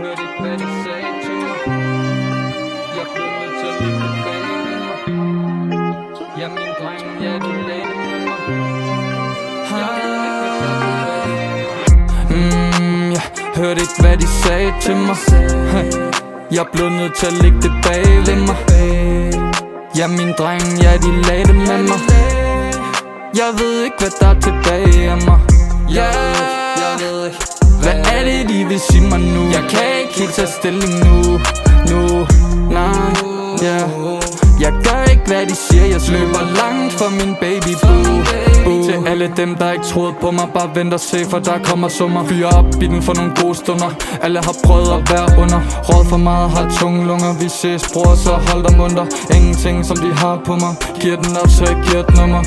hørte ikke hvad de sagde til mig. Jeg blev nødt til at lægge det bag ved mig. Ja, min dreng, ja, de lagde det med mig. Jeg hørte ikke hvad de sagde til mig. Jeg blev nødt til at lægge det bag ved mig. Ja, min dreng, ja, de lagde det med mig. Jeg ved ikke hvad der er tilbage af mig. Jeg ved ikke. Hvad er det de vil sige mig nu? Jeg kan ikke helt tage stilling nu. Nej, jeg gør ikke hvad de siger. Jeg løber langt for min baby boo. Til alle dem der ikke troede på mig, bare vent og se, for der kommer summer. Fyre op i den for nogle gode stunder. Alle har prøvet at være under. Råd for meget, har tunge lunger. Vi ses bror, så hold dig munter. Ingenting som de har på mig. Giver den op, så jeg giver et nummer.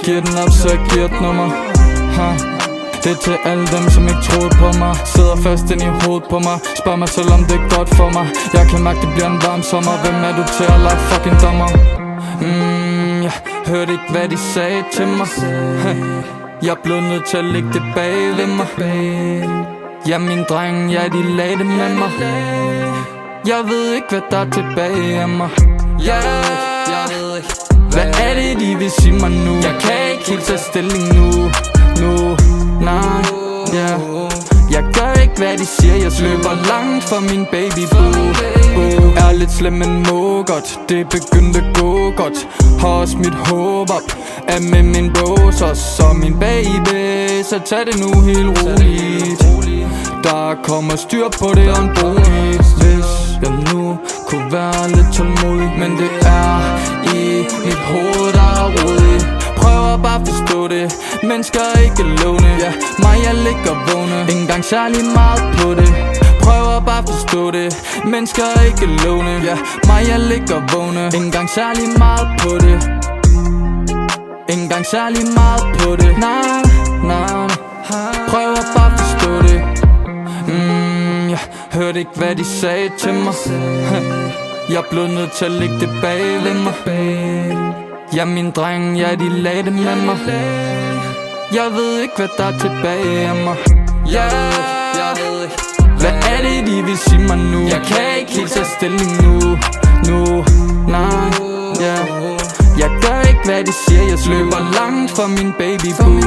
Giver den op, så jeg giver et nummer. Det er til alle dem som ikke troede på mig. Sidder fast ind i hovedet på mig. Spørg mig selv om det er godt for mig. Jeg kan mærke det bliver en varm sommer. Hvem er du til at lege fucking dommer? Jeg hørte ikke hvad de sagde til mig. Jeg blev nødt til at lægge det bag ved mig. Ja, min dreng, ja, de lagde det med mig. Jeg ved ikke hvad der er tilbage af mig. Jeg ved ikke. Hvad er det de vil sige mig nu? Jeg kan ikke helt tage stilling nu. Nej, jeg gør ikke hvad de siger. Jeg løber langt for min baby boo. Er lidt slem men må godt. Det begyndte at gå godt. Har også mit håb op. Er med min bros også og min baby. Så tag det nu helt roligt. Der kommer styr på det og en bolig. Hvis jeg nu kunne være lidt tålmodig, men det er i mit hoved der er roligt. Prøver bare at forstå det. Mennesker ikke låne. Mig jeg ligger vågne. Ikke engang særlig meget på det. Prøver bare at forstå det. Mennesker ikke låne. Mig jeg ligger vågne. Ikke engang særlig meget på det. Ikke engang særlig meget på det. Nej. Prøver bare at forstå det. Jeg hørte ikke hvad de sagde til mig. Jeg blev nødt til at lægge det bag ved mig. Ja, min dreng, ja, de lagde det med mig. Jeg ved ikke hvad der er tilbage af mig. Jeg ved ikke. Hvad er det de vil sige mig nu? Jeg kan ikke helt tage stilling nu. Nej, jeg gør ikke hvad de siger. Jeg løber langt for min baby boo.